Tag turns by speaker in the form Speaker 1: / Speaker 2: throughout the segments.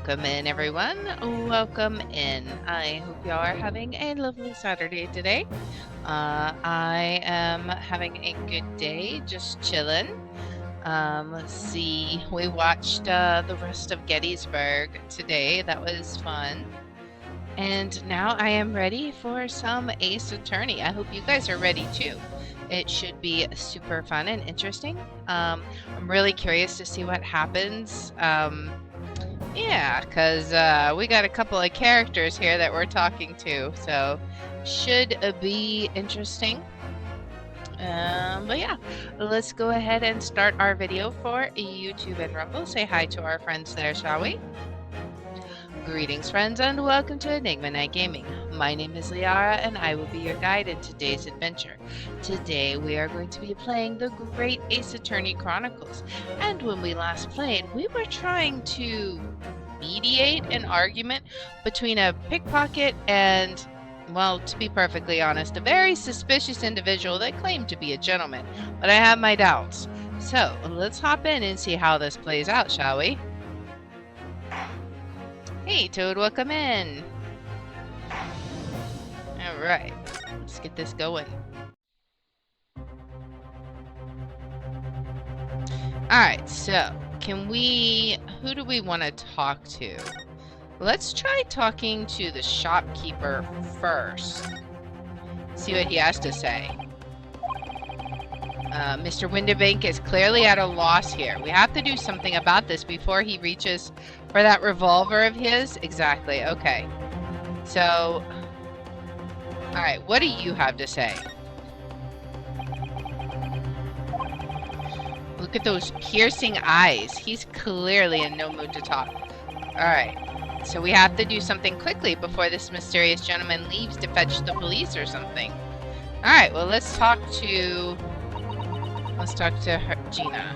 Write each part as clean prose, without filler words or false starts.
Speaker 1: Welcome in, everyone. Welcome in. I hope y'all are having a lovely Saturday today. I am having a good day, just chilling. Let's see. We watched the rest of Gettysburg today. That was fun. And now I am ready for some Ace Attorney. I hope you guys are ready too. It should be super fun and interesting. I'm really curious to see what happens. Yeah, because we got a couple of characters here that we're talking to, so should be interesting. But yeah, let's go ahead and start our video for YouTube and Rumble. Say hi to our friends there, shall we? Greetings, friends, and welcome to Enigma Night Gaming. My name is Liara, and I will be your guide in today's adventure. Today, we are going to be playing the Great Ace Attorney Chronicles. And when we last played, we were trying to mediate an argument between a pickpocket and, well, to be perfectly honest, a very suspicious individual that claimed to be a gentleman. But I have my doubts. So, let's hop in and see how this plays out, shall we? Hey, Toad, welcome in. Alright, let's get this going. Alright, so, who do we want to talk to? Let's try talking to the shopkeeper first. See what he has to say. Mr. Winterbank is clearly at a loss here. We have to do something about this before he reaches for that revolver of his. Exactly, okay. So, alright, what do you have to say? Look at those piercing eyes. He's clearly in no mood to talk. Alright, so we have to do something quickly before this mysterious gentleman leaves to fetch the police or something. Alright, well, let's talk to her, Gina.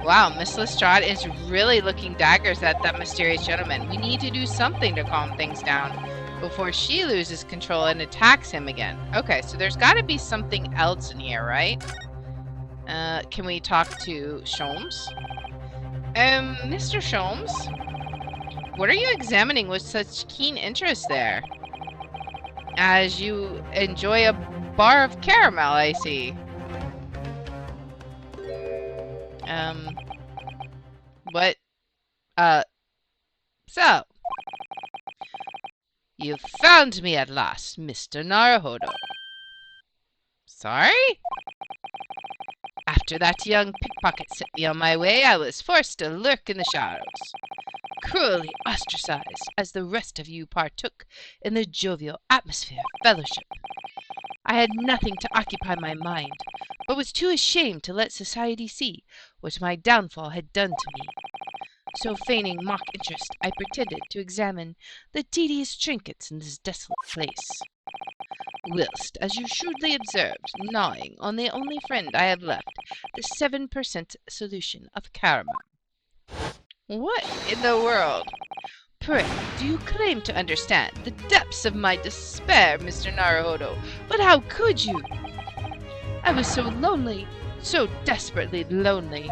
Speaker 1: Wow, Miss Lestrade is really looking daggers at that mysterious gentleman. We need to do something to calm things down before she loses control and attacks him again. Okay, so there's got to be something else in here, right? Can we talk to Sholmes? Mr. Sholmes? What are you examining with such keen interest there? As you enjoy a bar of caramel, I see. What? So. You found me at last, Mr. Naruhodo. Sorry? After that young pickpocket sent me on my way, I was forced to lurk in the shadows, cruelly ostracized as the rest of you partook in the jovial atmosphere of fellowship. I had nothing to occupy my mind, but was too ashamed to let society see what my downfall had done to me. So feigning mock interest, I pretended to examine the tedious trinkets in this desolate place, whilst, as you shrewdly observed, gnawing on the only friend I have left, the 7% solution of caramel. What in the world? Pray, do you claim to understand the depths of my despair, Mr. Naruhodo? But how could you? I was so lonely, so desperately lonely.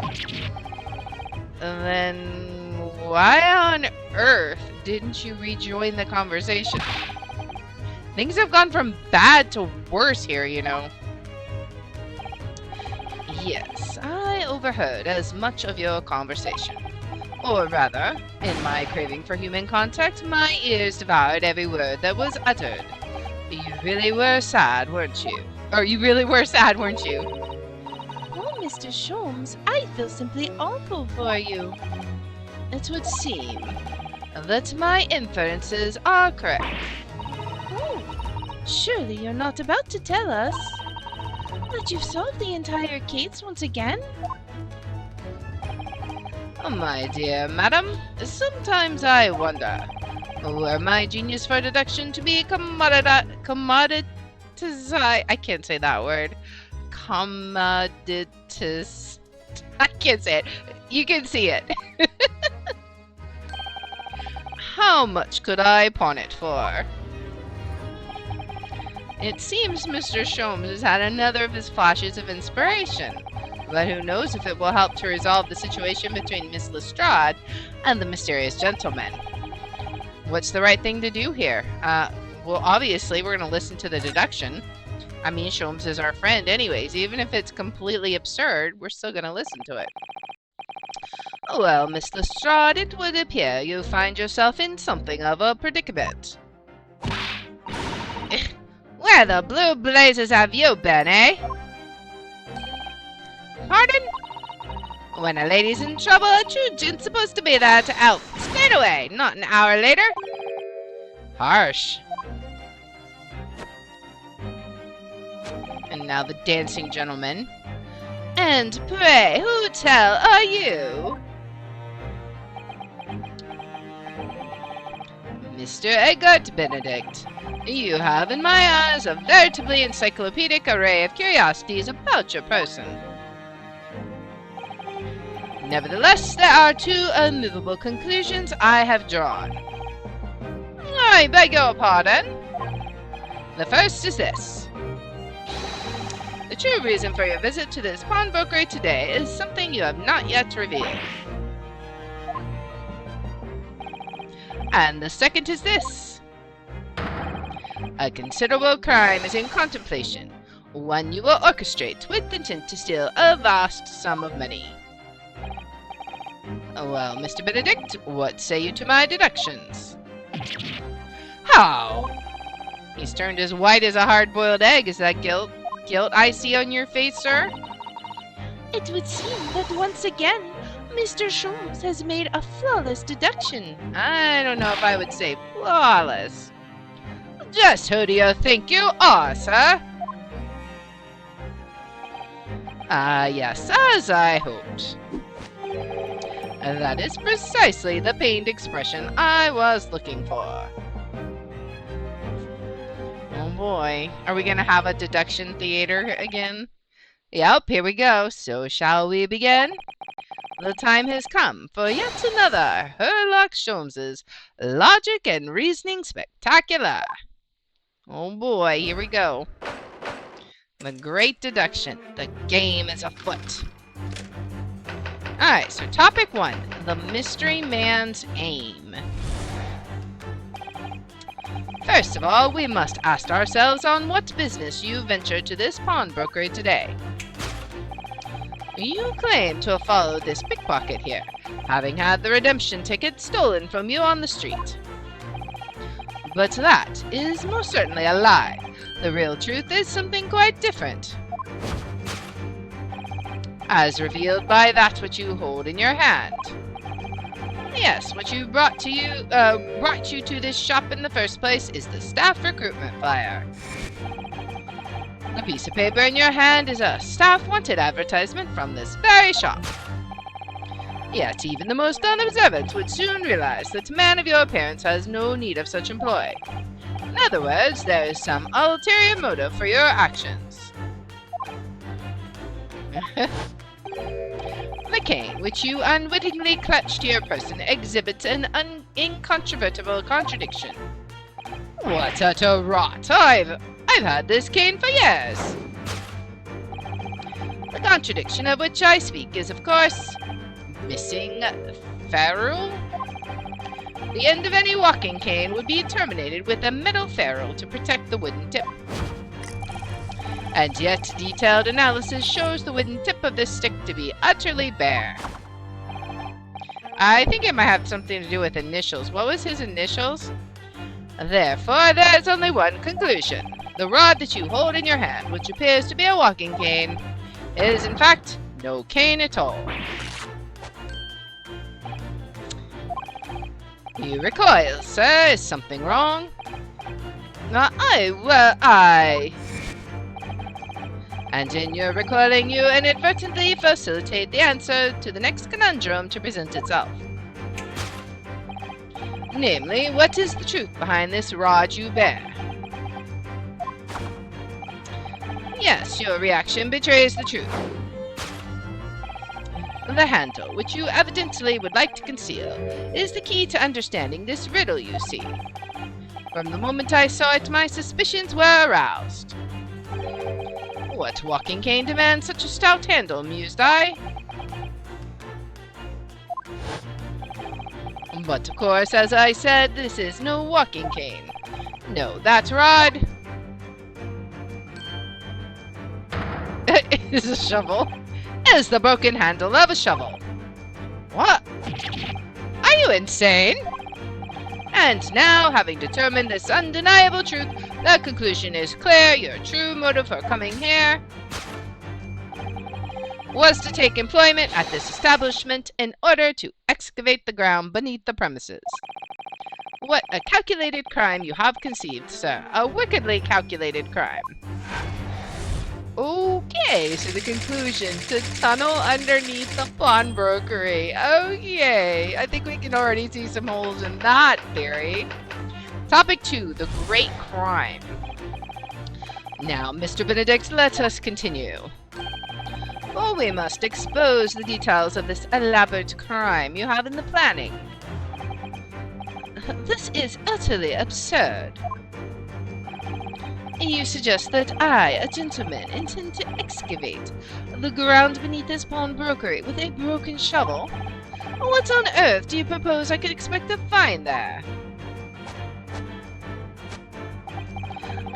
Speaker 1: Then why on earth didn't you rejoin the conversation? Things have gone from bad to worse here, you know. Yes, I overheard as much of your conversation. Or rather, in my craving for human contact, my ears devoured every word that was uttered. You really were sad, weren't you? Or you really were sad, weren't you?
Speaker 2: Oh, Mr. Sholmes, I feel simply awful for you.
Speaker 1: It would seem that my inferences are correct.
Speaker 2: Oh, surely you're not about to tell us that you've solved the entire case once again?
Speaker 1: Oh, my dear madam, sometimes I wonder, were my genius for deduction to be commoditized? I can't say that word. Commoditized. I can't say it. You can see it. How much could I pawn it for? It seems Mr. Sholmes has had another of his flashes of inspiration. But who knows if it will help to resolve the situation between Miss Lestrade and the mysterious gentleman. What's the right thing to do here? Well, obviously, we're going to listen to the deduction. I mean, Sholmes is our friend anyways. Even if it's completely absurd, we're still going to listen to it. Well, Miss Lestrade, it would appear you find yourself in something of a predicament. Where the blue blazes have you been, eh? Pardon? When a lady's in trouble, a true gent's supposed to be there to help. Straight away, not an hour later. Harsh. And now the dancing gentleman. And pray, who tell are you? Mr. Egbert Benedict. You have, in my eyes, a veritably encyclopedic array of curiosities about your person. Nevertheless, there are two immovable conclusions I have drawn. I beg your pardon. The first is this. The true reason for your visit to this pawnbroker today is something you have not yet revealed. And the second is this. A considerable crime is in contemplation, one you will orchestrate with intent to steal a vast sum of money. Well, Mr. Benedict, what say you to my deductions? How? He's turned as white as a hard-boiled egg. Is that guilt I see on your face, sir?
Speaker 2: It would seem that once again, Mr. Sholmes has made a flawless deduction.
Speaker 1: I don't know if I would say flawless. Just who do you think you are, sir? Yes, as I hoped. That is precisely the pained expression I was looking for. Oh boy, are we gonna have a deduction theater again? Yep, here we go. So shall we begin? The time has come for yet another Sherlock Sholmes's Logic and Reasoning Spectacular. Oh boy, here we go. The great deduction. The game is afoot. Alright, so topic 1. The mystery man's aim. First of all, we must ask ourselves on what business you ventured to this pawnbroker today. You claim to have followed this pickpocket here, having had the redemption ticket stolen from you on the street. But that is most certainly a lie. The real truth is something quite different, as revealed by that which you hold in your hand. Yes, what you brought you to this shop in the first place is the staff recruitment flyer. The piece of paper in your hand is a staff wanted advertisement from this very shop. Yet even the most unobservant would soon realize that a man of your appearance has no need of such employ. In other words, there is some ulterior motive for your actions. The cane, which you unwittingly clutched to your person, exhibits an incontrovertible contradiction. What utter rot! I've had this cane for years! The contradiction of which I speak is, of course, missing ferrule. The end of any walking cane would be terminated with a metal ferrule to protect the wooden tip. And yet, detailed analysis shows the wooden tip of this stick to be utterly bare. I think it might have something to do with initials. What was his initials? Therefore, there is only one conclusion. The rod that you hold in your hand, which appears to be a walking cane, is in fact no cane at all. You recoil, sir. Is something wrong? And in your recoiling, you inadvertently facilitate the answer to the next conundrum to present itself. Namely, what is the truth behind this rod you bear? Yes, your reaction betrays the truth. The handle, which you evidently would like to conceal, is the key to understanding this riddle, you see. From the moment I saw it, my suspicions were aroused. What walking cane demands such a stout handle, mused I? But of course, as I said, this is no walking cane. No, that rod is a shovel. Is the broken handle of a shovel. What? Are you insane? And now, having determined this undeniable truth, the conclusion is clear. Your true motive for coming here was to take employment at this establishment in order to excavate the ground beneath the premises. What a calculated crime you have conceived, sir. A wickedly calculated crime. Okay, so the conclusion, to tunnel underneath the pawnbrokery. Okay, I think we can already see some holes in that theory. Topic 2, the great crime. Now, Mr. Benedict, let us continue. For we must expose the details of this elaborate crime you have in the planning. This is utterly absurd. You suggest that I, a gentleman, intend to excavate the ground beneath this pawnbrokery with a broken shovel? What on earth do you propose I could expect to find there?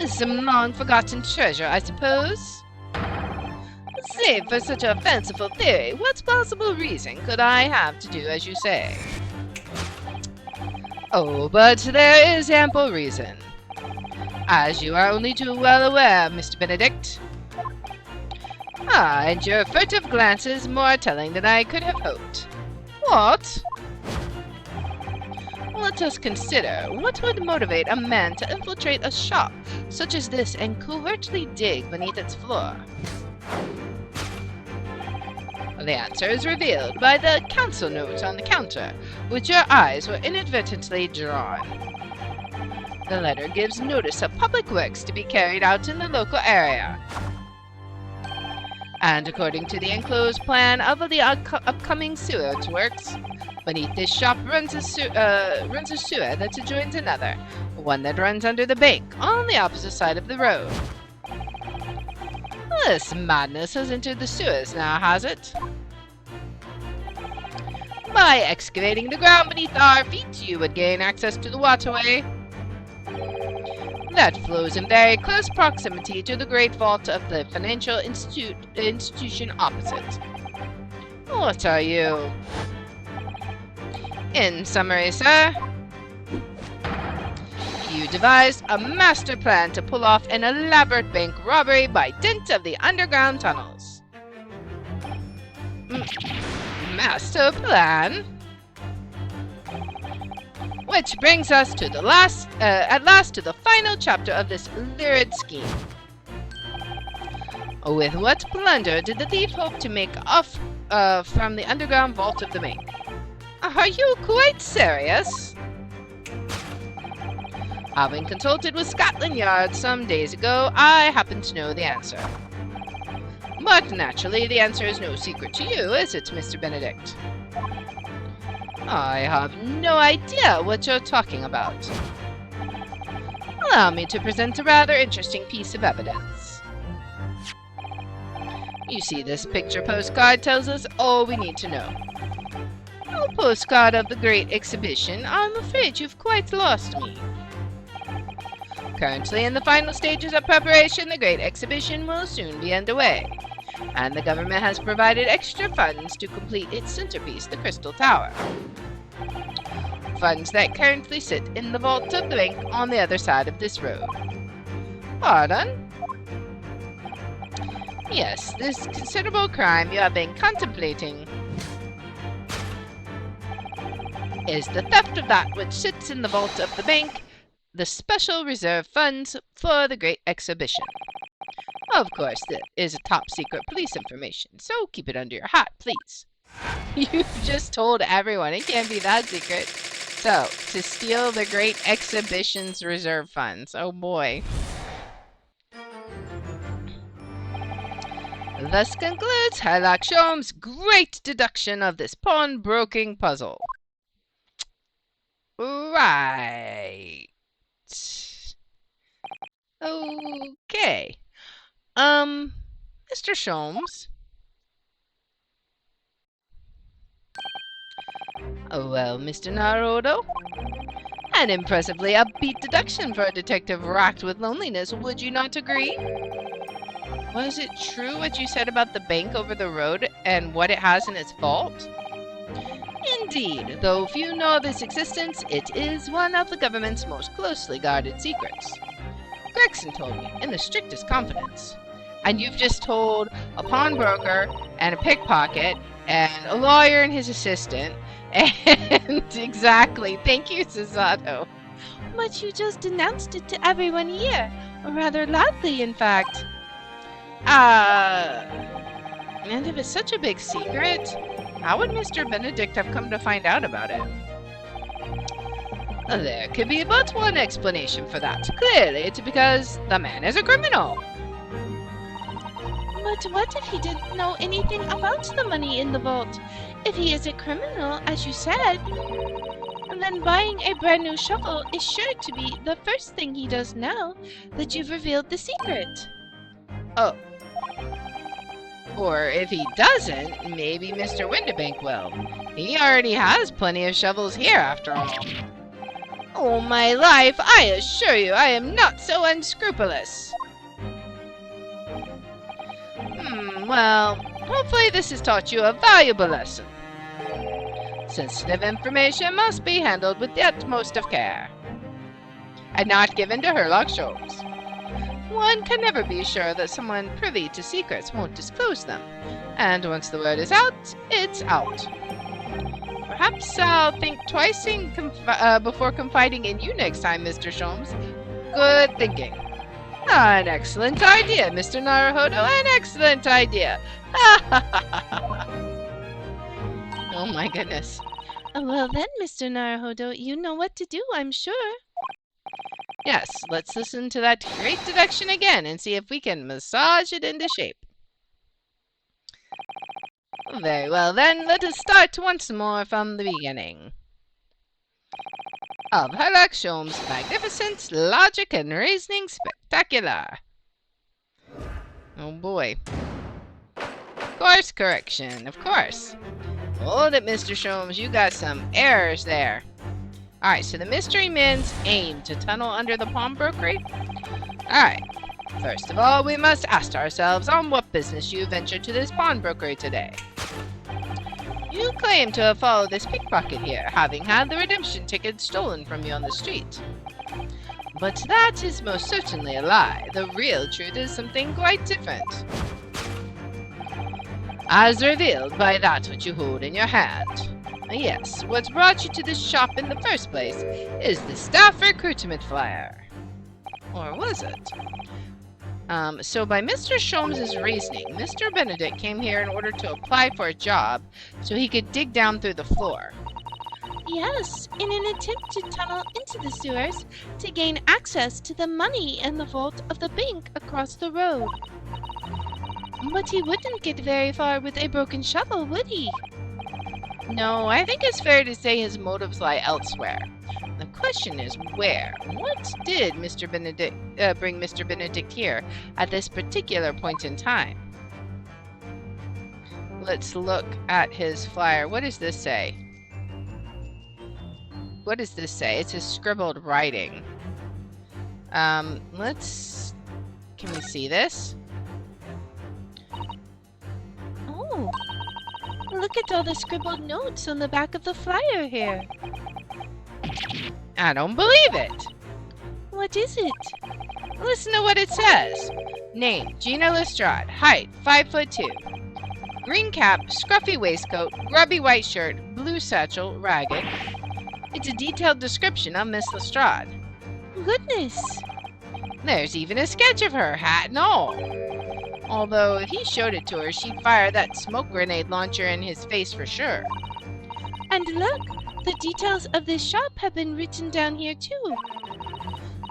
Speaker 1: Some long-forgotten treasure, I suppose? Save for such a fanciful theory, what possible reason could I have to do as you say? Oh, but there is ample reason. As you are only too well aware, Mr. Benedict. Ah, and your furtive glance is more telling than I could have hoped. What? Let us consider what would motivate a man to infiltrate a shop such as this and covertly dig beneath its floor. The answer is revealed by the council note on the counter, which your eyes were inadvertently drawn. The letter gives notice of public works to be carried out in the local area. And according to the enclosed plan of the upcoming sewage works, beneath this shop runs a sewer that adjoins another, one that runs under the bank on the opposite side of the road. This madness has entered the sewers now, has it? By excavating the ground beneath our feet, you would gain access to the waterway that flows in very close proximity to the great vault of the financial institution opposite. What are you? In summary, sir, you devised a master plan to pull off an elaborate bank robbery by dint of the underground tunnels. Master plan? Which brings us to the at last to the final chapter of this lurid scheme. With what plunder did the thief hope to make off from the underground vault of the bank? Are you quite serious? Having consulted with Scotland Yard some days ago, I happen to know the answer. But naturally, the answer is no secret to you, is it, Mr. Benedict? I have no idea what you're talking about. Allow me to present a rather interesting piece of evidence. You see, this picture postcard tells us all we need to know. A postcard of the Great Exhibition. I'm afraid you've quite lost me. Currently in the final stages of preparation, the Great Exhibition will soon be underway, and the government has provided extra funds to complete its centerpiece, the Crystal Tower. Funds that currently sit in the vault of the bank on the other side of this road. Pardon? Yes, this considerable crime you have been contemplating is the theft of that which sits in the vault of the bank, the special reserve funds for the Great Exhibition. Of course, that is a top secret police information, so keep it under your hat, please. You've just told everyone it can't be that secret. So, to steal the Great Exhibition's reserve funds. Oh boy. Thus concludes Sherlock Sholmes' great deduction of this pawnbroking puzzle. Right. Okay. Mr. Sholmes. Oh, well, Mr. Naruto, an impressively upbeat deduction for a detective racked with loneliness, would you not agree? Was it true what you said about the bank over the road and what it has in its vault? Indeed, though few know of its existence, it is one of the government's most closely guarded secrets. Gregson told me, in the strictest confidence. And you've just told a pawnbroker and a pickpocket and a lawyer and his assistant. And exactly, thank you, Susato.
Speaker 2: But you just announced it to everyone here, or rather loudly, in fact.
Speaker 1: And if it's such a big secret, how would Mr. Benedict have come to find out about it? There could be but one explanation for that. Clearly, it's because the man is a criminal.
Speaker 2: But what if he didn't know anything about the money in the vault? If he is a criminal, as you said, then buying a brand new shovel is sure to be the first thing he does now that you've revealed the secret.
Speaker 1: Oh. Or if he doesn't, maybe Mr. Windibank will. He already has plenty of shovels here, after all. Oh, my life, I assure you I am not so unscrupulous. Well, hopefully this has taught you a valuable lesson. Sensitive information must be handled with the utmost of care, and not given to Herlock Sholmes. One can never be sure that someone privy to secrets won't disclose them, and once the word is out, it's out. Perhaps I'll think twice before confiding in you next time, Mr. Sholmes. Good thinking. An excellent idea, Mr. Naruhodo, an excellent idea. Oh my goodness.
Speaker 2: Well then, Mr. Naruhodo, you know what to do, I'm sure.
Speaker 1: Yes, let's listen to that great deduction again and see if we can massage it into shape. Very well then, let us start once more from the beginning. Of Herlock Sholmes' magnificent logic and reasoning spectacular. Oh boy. Course correction, of course. Hold it, Mr. Sholmes, you got some errors there. Alright, so the mystery men's aim to tunnel under the pawnbrokery? Alright, first of all, we must ask ourselves on what business you ventured to this pawnbrokery today. You claim to have followed this pickpocket here, having had the redemption ticket stolen from you on the street. But that is most certainly a lie. The real truth is something quite different. As revealed by that which you hold in your hand. Yes, what brought you to this shop in the first place is the staff recruitment flyer. Or was it? So by Mr. Sholmes' reasoning, Mr. Benedict came here in order to apply for a job so he could dig down through the floor.
Speaker 2: Yes, in an attempt to tunnel into the sewers to gain access to the money in the vault of the bank across the road. But he wouldn't get very far with a broken shovel, would he?
Speaker 1: No, I think it's fair to say his motives lie elsewhere. The question is where? What did Mr. Benedict bring Mr. Benedict here at this particular point in time? Let's look at his flyer. What does this say? What does this say? It's his scribbled writing. Can we see this?
Speaker 2: Oh, look at all the scribbled notes on the back of the flyer here.
Speaker 1: I don't believe it.
Speaker 2: What is it?
Speaker 1: Listen to what it says. Name, Gina Lestrade. Height, 5'2". Green cap, scruffy waistcoat, grubby white shirt, blue satchel, ragged. It's a detailed description of Miss Lestrade.
Speaker 2: Goodness.
Speaker 1: There's even a sketch of her, hat and all. Although, if he showed it to her, she'd fire that smoke grenade launcher in his face for sure.
Speaker 2: And look, the details of this shop have been written down here too.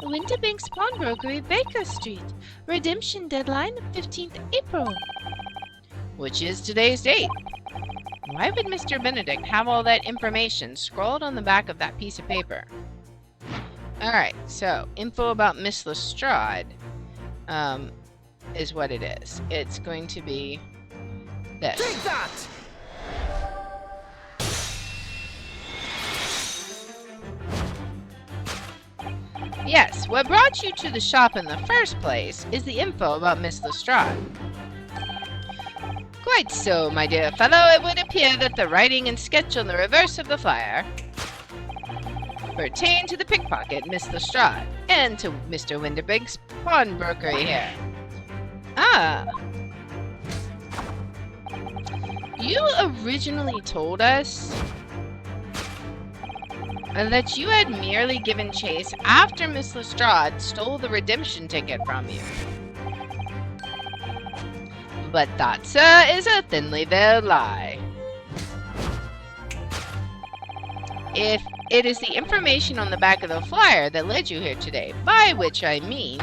Speaker 2: Winterbank's Pawnbrokery, Baker Street. Redemption deadline, 15th April.
Speaker 1: Which is today's date. Why would Mr. Benedict have all that information scrawled on the back of that piece of paper? Alright, so, info about Miss Lestrade is what it is. It's going to be this.
Speaker 3: Take that!
Speaker 1: Yes, what brought you to the shop in the first place is the info about Miss Lestrade. Quite so, my dear fellow. It would appear that the writing and sketch on the reverse of the flyer pertain to the pickpocket, Miss Lestrade, and to Mr. Winterbink's pawnbrokery here. Ah. You originally told us that you had merely given chase after Miss Lestrade stole the redemption ticket from you. But that, sir, is a thinly veiled lie. If it is the information on the back of the flyer that led you here today, by which I mean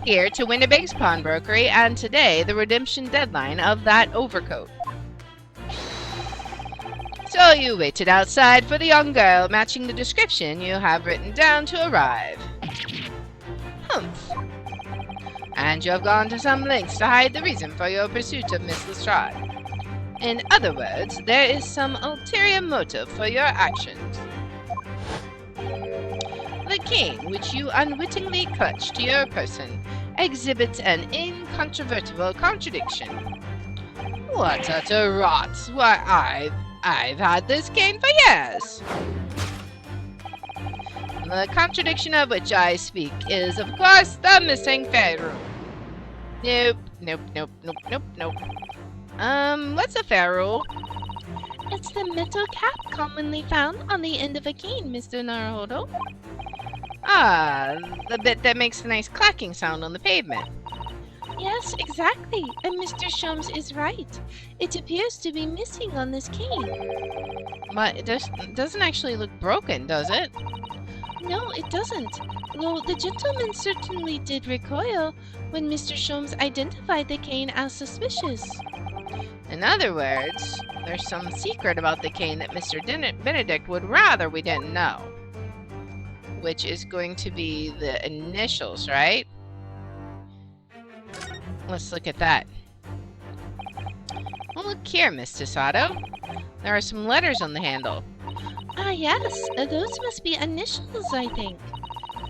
Speaker 1: here to Winterbink's pawnbrokery, and today the redemption deadline of that overcoat. So you waited outside for the young girl matching the description you have written down to arrive. Humph. And you have gone to some lengths to hide the reason for your pursuit of Miss Lestrade. In other words, there is some ulterior motive for your actions. The cane which you unwittingly clutched to your person exhibits an incontrovertible contradiction. What utter rot! Why, I've had this cane for years! The contradiction of which I speak is, of course, the missing ferrule. Nope. What's a ferrule?
Speaker 2: It's the metal cap commonly found on the end of a cane, Mr. Naruhodo.
Speaker 1: Ah, the bit that makes the nice clacking sound on the pavement.
Speaker 2: Yes, exactly. And Mr. Sholmes is right. It appears to be missing on this cane.
Speaker 1: But it doesn't actually look broken, does it?
Speaker 2: No, it doesn't. Though the gentleman certainly did recoil when Mr. Sholmes identified the cane as suspicious.
Speaker 1: In other words, there's some secret about the cane that Mr. Benedict would rather we didn't know. Which is going to be the initials, right? Let's look at that. Well, look here, Miss Tisato. There are some letters on the handle.
Speaker 2: Ah, yes. Those must be initials, I think.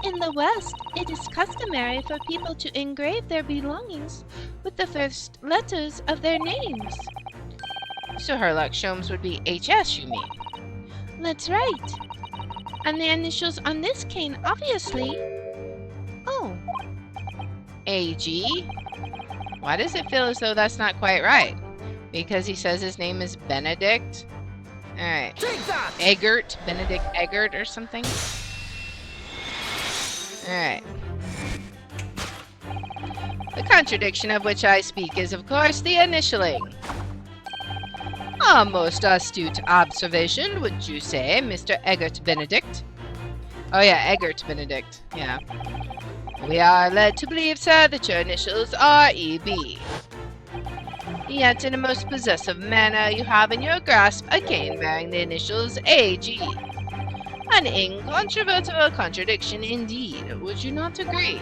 Speaker 2: In the West, it is customary for people to engrave their belongings with the first letters of their names.
Speaker 1: So Herlock Sholmes would be HS, you mean?
Speaker 2: That's right. And the initials on this cane, obviously. Oh.
Speaker 1: AG? Why does it feel as though that's not quite right? Because he says his name is Benedict? Alright. Eggert? Benedict Eggert or something? Alright. The contradiction of which I speak is, of course, the initialing. A most astute observation, would you say, Mr. Eggert Benedict? Oh yeah, Eggert Benedict, yeah. We are led to believe, sir, that your initials are E.B. Yet in a most possessive manner you have in your grasp a cane bearing the initials A.G. An incontrovertible contradiction indeed, would you not agree?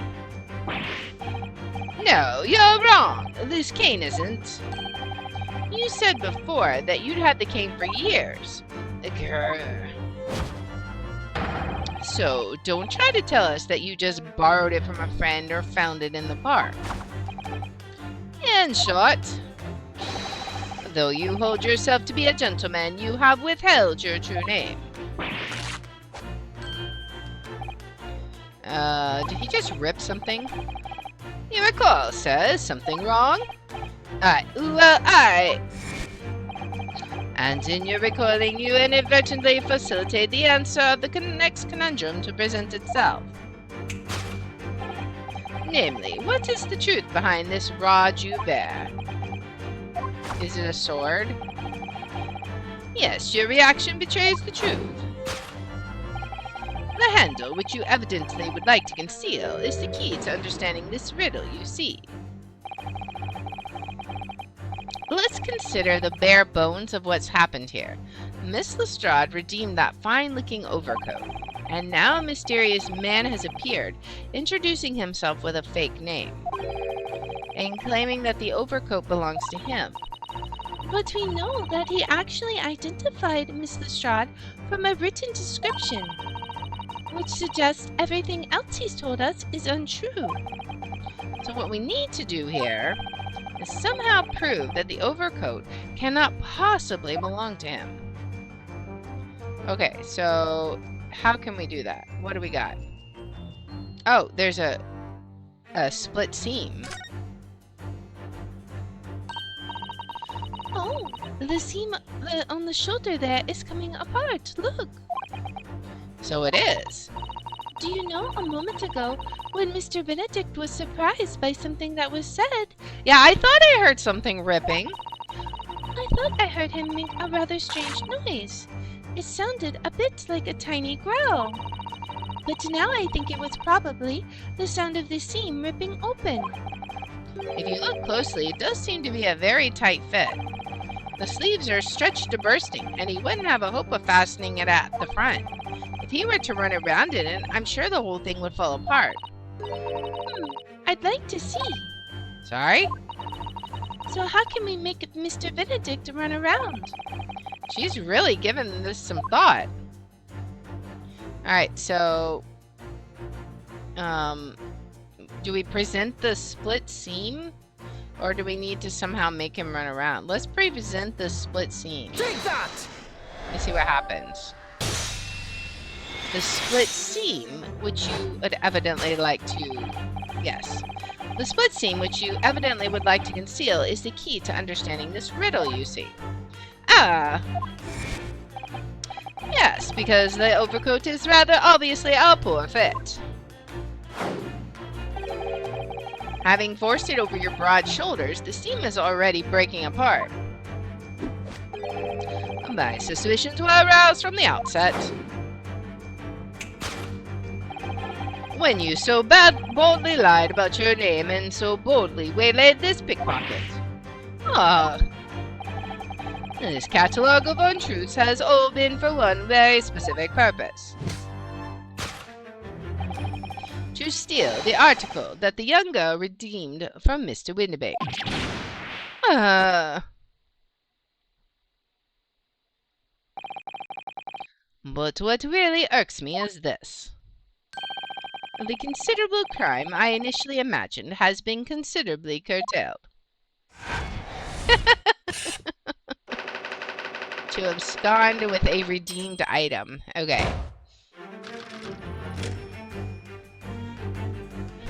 Speaker 1: No, you're wrong. This cane isn't. You said before that you'd had the cane for years. Grr. So, don't try to tell us that you just borrowed it from a friend or found it in the park. In short, though you hold yourself to be a gentleman, you have withheld your true name. Did he just rip something? You recall, sir, something wrong? And in your recoiling, you inadvertently facilitate the answer of the next conundrum to present itself. Namely, what is the truth behind this rod you bear? Is it a sword? Yes, your reaction betrays the truth. The handle, which you evidently would like to conceal, is the key to understanding this riddle you see. Let's consider the bare bones of what's happened here. Miss Lestrade redeemed that fine-looking overcoat, and now a mysterious man has appeared, introducing himself with a fake name, and claiming that the overcoat belongs to him.
Speaker 2: But we know that he actually identified Miss Lestrade from a written description. which suggests everything else he's told us is untrue.
Speaker 1: So what we need to do here is somehow prove that the overcoat cannot possibly belong to him. Okay, so how can we do that? What do we got? Oh, there's a split seam.
Speaker 2: Oh, the seam on the shoulder there is coming apart. Look.
Speaker 1: So it is.
Speaker 2: Do you know, a moment ago, when Mr. Benedict was surprised by something that was said,
Speaker 1: Yeah, I thought I heard something ripping.
Speaker 2: I thought I heard him make a rather strange noise. It sounded a bit like a tiny growl. But now I think it was probably the sound of the seam ripping open.
Speaker 1: If you look closely, it does seem to be a very tight fit. The sleeves are stretched to bursting, and he wouldn't have a hope of fastening it at the front. If he were to run around in it, I'm sure the whole thing would fall apart.
Speaker 2: I'd like to see.
Speaker 1: Sorry?
Speaker 2: So how can we make Mr. Benedict run around?
Speaker 1: She's really given this some thought. Alright, so... do we present the split seam? Or do we need to somehow make him run around? Let's present the split seam.
Speaker 3: Take that!
Speaker 1: Let's see what happens. The split seam, which you would evidently like to... Yes. The split seam, which you evidently would like to conceal, is the key to understanding this riddle, you see. Ah. Yes, because the overcoat is rather obviously a poor fit. Having forced it over your broad shoulders, the seam is already breaking apart. My suspicions were aroused from the outset. When you so boldly lied about your name and so boldly waylaid this pickpocket. Ah. This catalogue of untruths has all been for one very specific purpose. To steal the article that the young girl redeemed from Mr. Windibank. But what really irks me is this. The considerable crime I initially imagined has been considerably curtailed. To abscond with a redeemed item. Okay.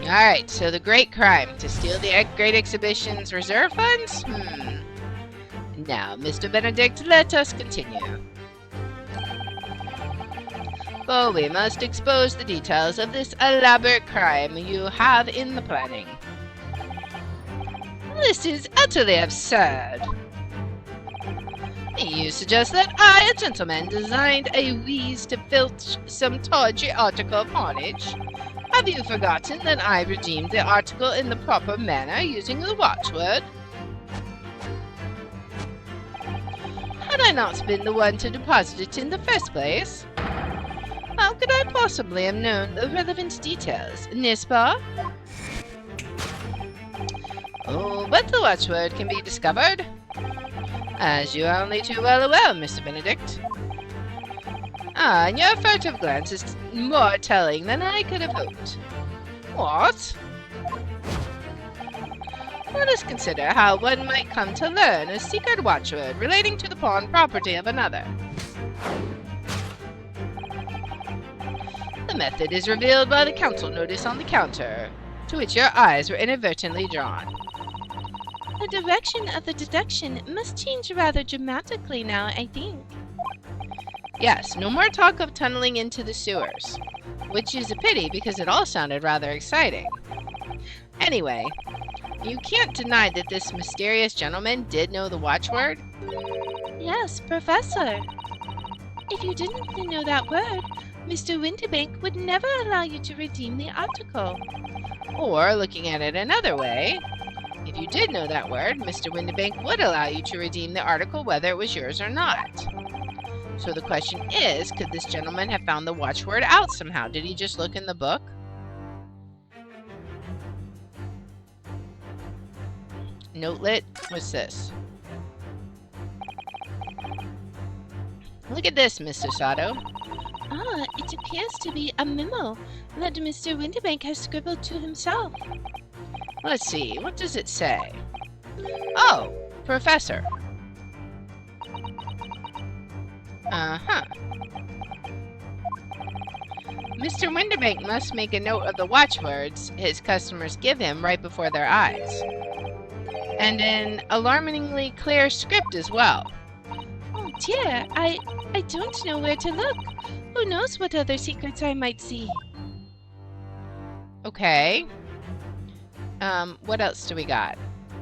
Speaker 1: Alright, so the great crime. To steal the Great Exhibition's reserve funds? Now, Mr. Benedict, let us continue. For we must expose the details of this elaborate crime you have in the planning. This is utterly absurd. You suggest that I, a gentleman, designed a wheeze to filch some tawdry article of carnage? Have you forgotten that I redeemed the article in the proper manner using the watchword? Had I not been the one to deposit it in the first place? How could I possibly have known the relevant details, n'est-ce pas? Oh, but the watchword can be discovered. As you are only too well aware, Mr. Benedict. Ah, and your furtive glance is more telling than I could have hoped. What? Let us consider how one might come to learn a secret watchword relating to the pawn property of another. The method is revealed by the council notice on the counter, to which your eyes were inadvertently drawn.
Speaker 2: The direction of the deduction must change rather dramatically now, I think.
Speaker 1: Yes, no more talk of tunneling into the sewers, which is a pity because it all sounded rather exciting. Anyway, you can't deny that this mysterious gentleman did know the watchword?
Speaker 2: Yes, Professor. If you didn't know that word, Mr. Windibank would never allow you to redeem the article.
Speaker 1: Or, looking at it another way, if you did know that word, Mr. Windibank would allow you to redeem the article whether it was yours or not. So the question is, could this gentleman have found the watchword out somehow? Did he just look in the book? Notelet? What's this? Look at this, Mr. Sato.
Speaker 2: Ah, it appears to be a memo that Mr. Winterbank has scribbled to himself.
Speaker 1: Let's see, what does it say? Oh, Professor. Uh-huh. Mr. Winterbank must make a note of the watchwords his customers give him right before their eyes. And an alarmingly clear script as well.
Speaker 2: Oh dear, I don't know where to look. Who knows what other secrets I might see?
Speaker 1: Okay. What else do we got?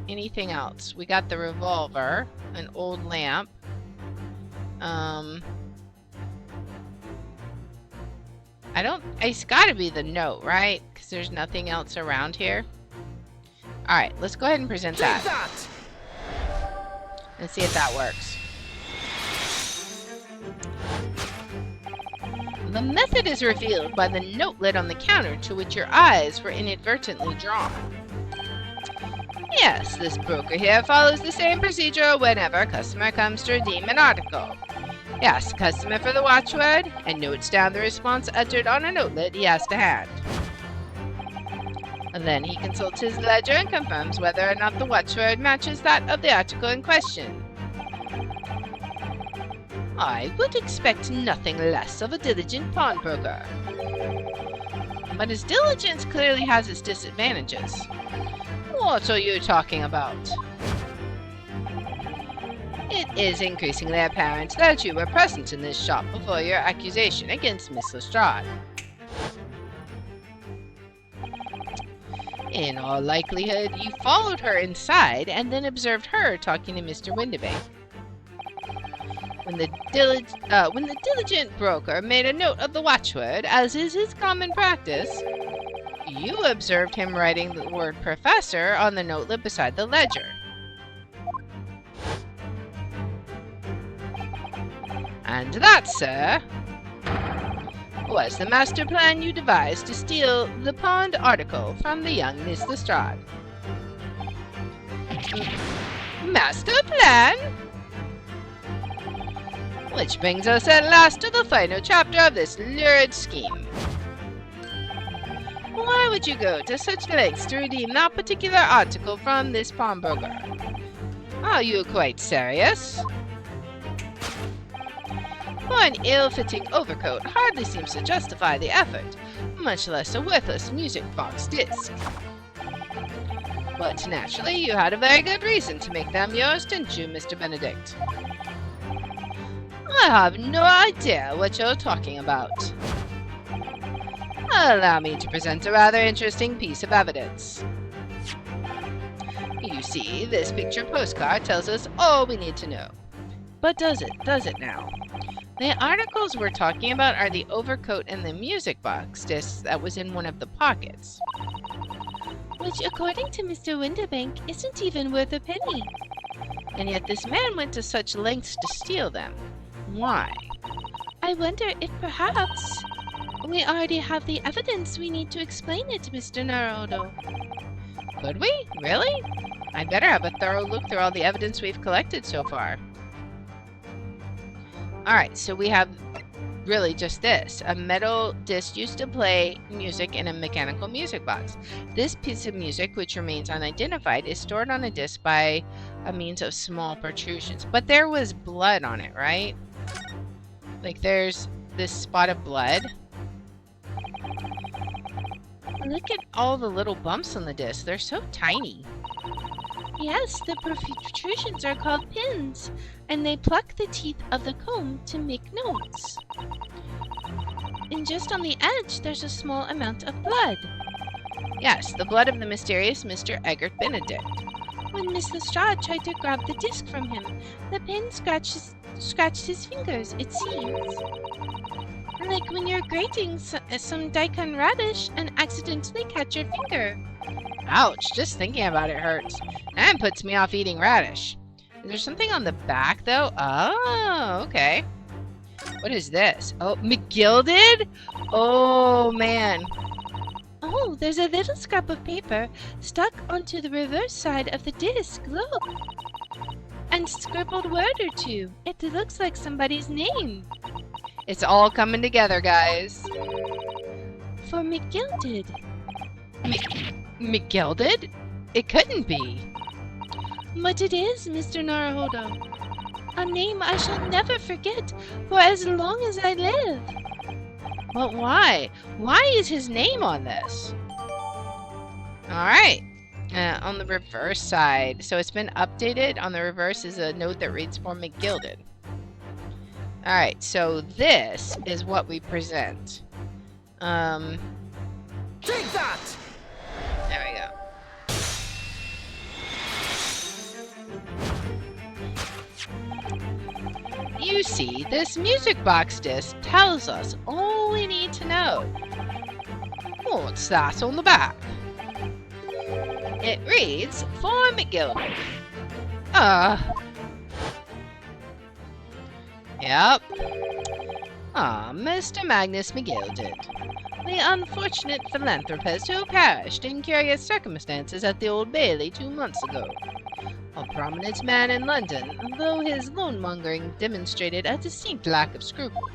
Speaker 1: Anything else? We got the revolver, an old lamp. It's gotta be the note, right? Because there's nothing else around here. Alright, let's go ahead and present that. And see if that works. The method is revealed by the notelet on the counter to which your eyes were inadvertently drawn. Yes, this broker here follows the same procedure whenever a customer comes to redeem an article. He asks the customer for the watchword and notes down the response uttered on a notelet he has to hand. And then he consults his ledger and confirms whether or not the watchword matches that of the article in question. I would expect nothing less of a diligent pawnbroker. But his diligence clearly has its disadvantages. What are you talking about? It is increasingly apparent that you were present in this shop before your accusation against Miss Lestrade. In all likelihood, you followed her inside and then observed her talking to Mr. Winterbank. When the diligent broker made a note of the watchword, as is his common practice, you observed him writing the word professor on the notelet beside the ledger. And that, sir, was the master plan you devised to steal the pawned article from the young Miss Lestrade. Master plan? Which brings us at last to the final chapter of this lurid scheme. Why would you go to such lengths to redeem that particular article from this pawnbroker? Are you quite serious? For an ill-fitting overcoat hardly seems to justify the effort, much less a worthless music box disc. But naturally, you had a very good reason to make them yours, didn't you, Mr. Benedict? I have no idea what you're talking about. Allow me to present a rather interesting piece of evidence. You see, this picture postcard tells us all we need to know. But does it now? The articles we're talking about are the overcoat and the music box disc that was in one of the pockets.
Speaker 2: Which, according to Mr. Winterbank, isn't even worth a penny.
Speaker 1: And yet this man went to such lengths to steal them. Why?
Speaker 2: I wonder if perhaps we already have the evidence we need to explain it, Mr. Naruto.
Speaker 1: Could we? Really? I'd better have a thorough look through all the evidence we've collected so far. Alright, so we have really just this. A metal disc used to play music in a mechanical music box. This piece of music, which remains unidentified, is stored on a disc by a means of small protrusions. But there was blood on it, right? Like there's this spot of blood. Look at all the little bumps on the disc. They're so tiny.
Speaker 2: Yes, the protrusions are called pins, and they pluck the teeth of the comb to make notes. And just on the edge, there's a small amount of blood.
Speaker 1: Yes, the blood of the mysterious Mr. Eggert Benedict.
Speaker 2: When Miss Lestrade tried to grab the disc from him, the pin scratched his fingers, it seems. Like when you're grating some daikon radish and accidentally catch your finger.
Speaker 1: Ouch, just thinking about it hurts. And puts me off eating radish. Is there something on the back, though? Oh, okay. What is this? Oh, McGilded? Oh, man.
Speaker 2: Oh, there's a little scrap of paper stuck onto the reverse side of the disc, look. And scribbled word or two. It looks like somebody's name.
Speaker 1: It's all coming together, guys.
Speaker 2: For McGilded.
Speaker 1: McGilded? It couldn't be.
Speaker 2: But it is, Mr. Naruhodo. A name I shall never forget for as long as I live.
Speaker 1: But why? Why is his name on this? Alright. On the reverse side. So it's been updated. On the reverse is a note that reads for McGilded. Alright, so this is what we present.
Speaker 3: Take that!
Speaker 1: There we go. You see, this music box disc tells us all we need to know. What's that on the back? It reads, for McGilded. Yep. Mr. Magnus McGilded. The unfortunate philanthropist who perished in curious circumstances at the Old Bailey 2 months ago. A prominent man in London, though his loan-mongering demonstrated a distinct lack of scruples.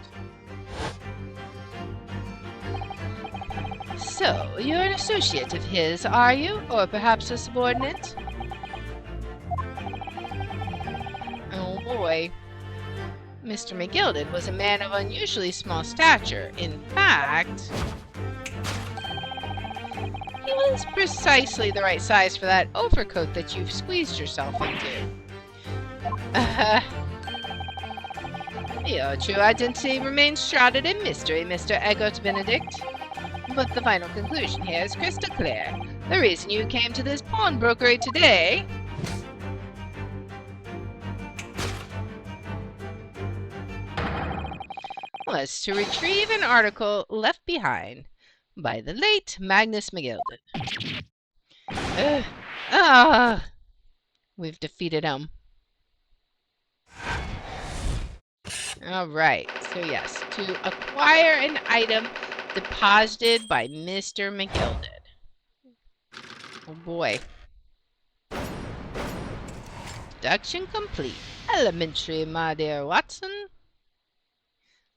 Speaker 1: So, you're an associate of his, are you? Or perhaps a subordinate? Oh boy. Mr. McGilded was a man of unusually small stature. In fact, he was precisely the right size for that overcoat that you've squeezed yourself into. Your true identity remains shrouded in mystery, Mr. Eggert Benedict. But the final conclusion here is crystal clear. The reason you came to this pawnbrokery today was to retrieve an article left behind by the late Magnus McGilded. We've defeated him. Alright, so yes, to acquire an item deposited by Mr. McGilded. Oh boy. Deduction complete. Elementary, my dear Watson.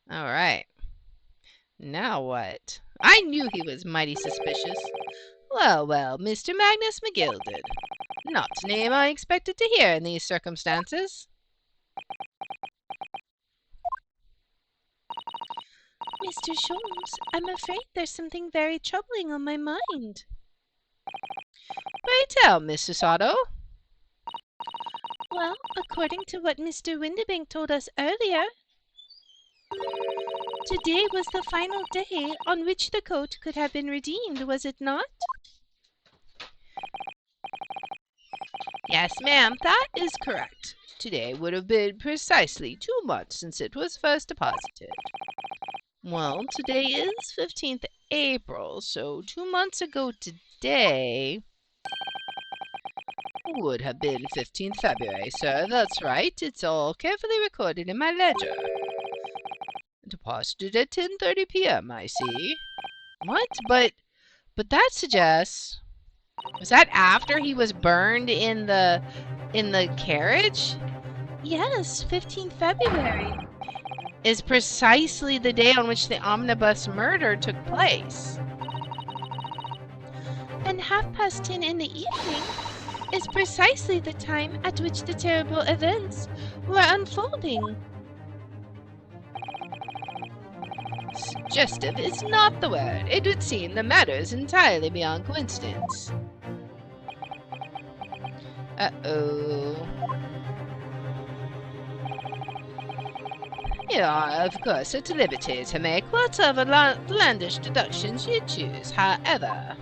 Speaker 1: Alright. Now what? I knew he was mighty suspicious. Well, well, Mr. Magnus McGilded. Not a name I expected to hear in these circumstances.
Speaker 2: Mr. Sholmes, I'm afraid there's something very troubling on my mind.
Speaker 1: Pray tell, Mrs. Otto.
Speaker 2: Well, according to what Mr. Windibank told us earlier, today was the final day on which the coat could have been redeemed, was it not?
Speaker 1: Yes, ma'am, that is correct. Today would have been precisely 2 months since it was first deposited. Well, today is 15th April, so 2 months ago today would have been 15th February, sir. That's right. It's all carefully recorded in my ledger. Deposited at 10:30 p.m., I see. What? But that suggests... Was that after he was burned in the carriage?
Speaker 2: Yes, 15th February.
Speaker 1: Is precisely the day on which the omnibus murder took place.
Speaker 2: And 10:30 in the evening is precisely the time at which the terrible events were unfolding.
Speaker 1: Suggestive is not the word. It would seem the matter is entirely beyond coincidence. Uh-oh. You are, of course, at liberty to make whatever outlandish deductions you choose, however.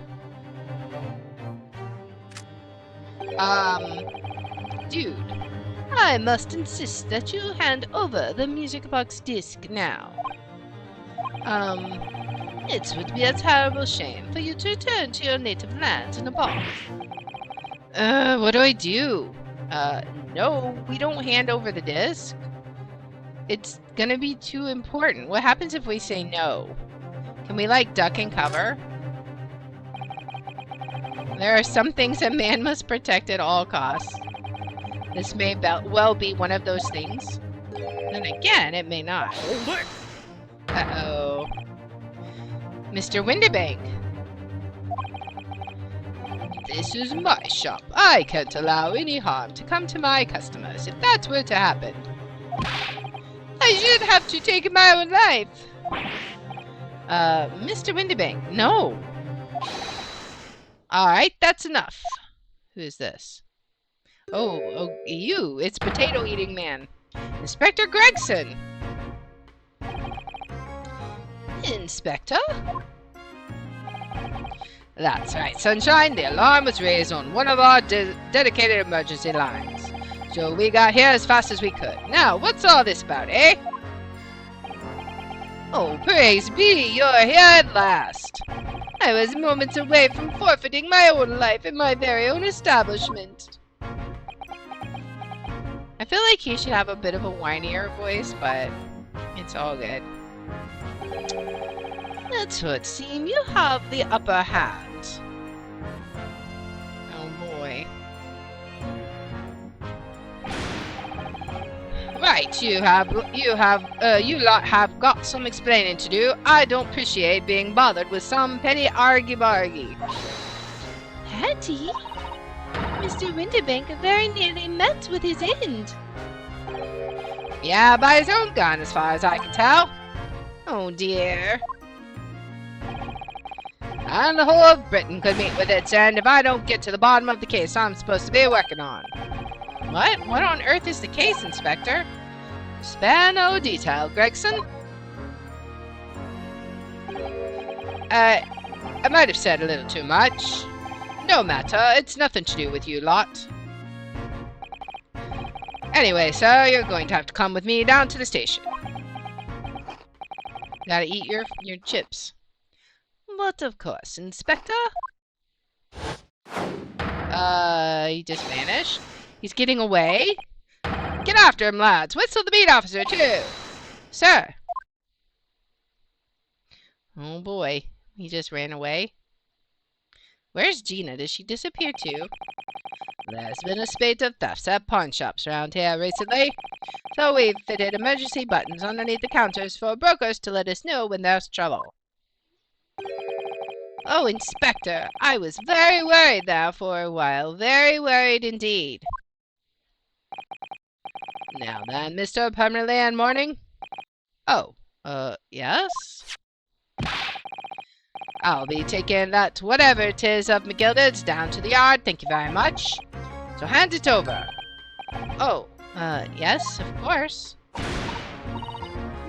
Speaker 1: Dude, I must insist that you hand over the music box disc now. It would be a terrible shame for you to return to your native land in a box. What do I do? No, we don't hand over the disc. It's gonna be too important. What happens if we say no? Can we, like, duck and cover? There are some things a man must protect at all costs. This may well be one of those things. Then again, it may not.
Speaker 3: Hold it!
Speaker 1: Uh-oh. Mr. Windibank. This is my shop. I can't allow any harm to come to my customers. If that were to happen, I should have to take my own life. Mr. Windibank, no. Alright, that's enough. Who is this? Oh, you. It's Potato Eating Man. Inspector Gregson. Inspector? That's right, Sunshine. The alarm was raised on one of our dedicated emergency lines. So we got here as fast as we could. Now, what's all this about, eh? Oh, praise be, you're here at last. I was moments away from forfeiting my own life in my very own establishment. I feel like he should have a bit of a whinier voice, but it's all good. It would seem you have the upper hand. Oh boy. Right, you lot have got some explaining to do. I don't appreciate being bothered with some petty argy-bargy.
Speaker 2: Petty? Mr. Windibank very nearly met with his end.
Speaker 1: Yeah, by his own gun, as far as I can tell. Oh dear. And the whole of Britain could meet with its end if I don't get to the bottom of the case I'm supposed to be working on. What? What on earth is the case, Inspector? Spare no detail, Gregson. I might have said a little too much. No matter, it's nothing to do with you lot. Anyway, sir, you're going to have to come with me down to the station. Gotta eat your chips. But of course, Inspector. He just vanished. He's getting away. Get after him, lads. Whistle the beat officer, too. Sir. Oh boy, he just ran away. Where's Gina? Did she disappear too? There's been a spate of thefts at pawn shops around here recently, so we've fitted emergency buttons underneath the counters for brokers to let us know when there's trouble. Oh, Inspector, I was very worried there for a while. Very worried indeed. Now then, Mr. Permanently in mourning? Oh, yes? I'll be taking that whatever it is of McGilded's down to the yard, thank you very much. So hand it over. Oh, yes, of course.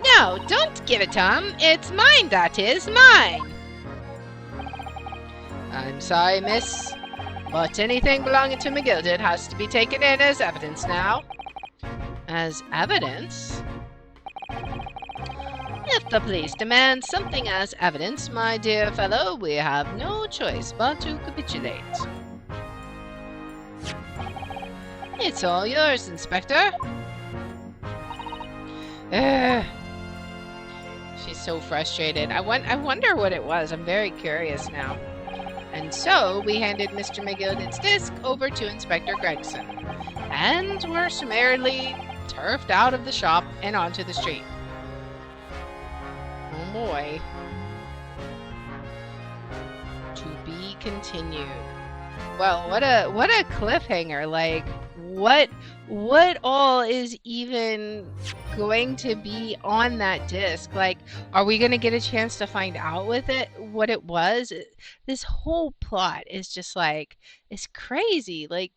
Speaker 1: No, don't give it to him. It's mine, that is, mine. I'm sorry, miss, but anything belonging to McGilded has to be taken in as evidence now. As evidence? If the police demand something as evidence, my dear fellow, we have no choice but to capitulate. It's all yours, Inspector. She's so frustrated. I wonder what it was. I'm very curious now. And so we handed Mr. McGilded's disc over to Inspector Gregson, and were summarily turfed out of the shop and onto the street. Oh boy. To be continued. Well, what a cliffhanger. Like, what all is even going to be on that disc? Like, are we going to get a chance to find out what it was? This whole plot is just like, it's crazy. Like,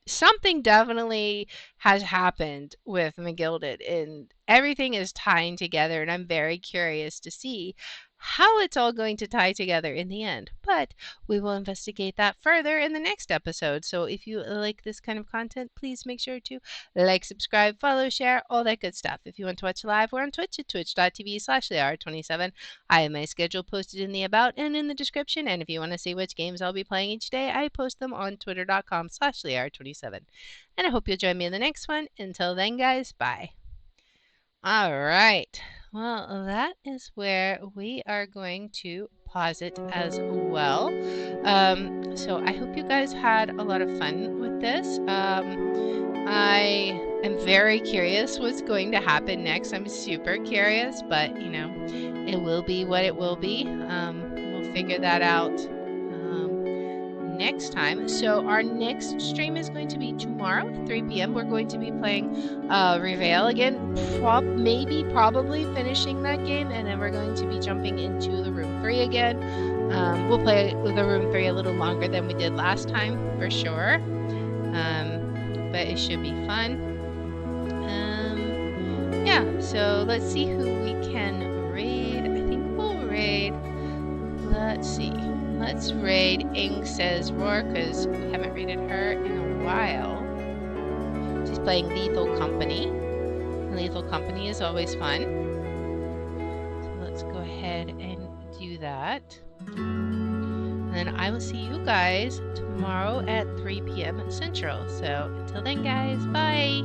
Speaker 1: something definitely has happened with McGilded, and everything is tying together, and I'm very curious to see how it's all going to tie together in the end. But we will investigate that further in the next episode. So if you like this kind of content, please make sure to like, subscribe, follow, share, all that good stuff. If you want to watch live, we're on Twitch at twitch.tv/TheR27. I have my schedule posted in the about and in the description. And if you want to see which games I'll be playing each day, I post them on twitter.com/TheR27. And I hope you'll join me in the next one. Until then, guys, bye. All right. Well, that is where we are going to pause it as well. So I hope you guys had a lot of fun with this. I am very curious what's going to happen next. I'm super curious, but you know, it will be what it will be. We'll figure that out next time. So our next stream is going to be tomorrow at 3 p.m. We're going to be playing Reveal again, probably finishing that game, and then we're going to be jumping into the room 3 again. We'll play the room 3 a little longer than we did last time, for sure. But it should be fun. Yeah, so let's see who we can raid. I think we'll raid. Let's see. Let's raid Ing Says Roar, because we haven't raided her in a while. She's playing Lethal Company. Lethal Company is always fun. So let's go ahead and do that. And then I will see you guys tomorrow at 3 p.m. Central. So until then, guys, bye.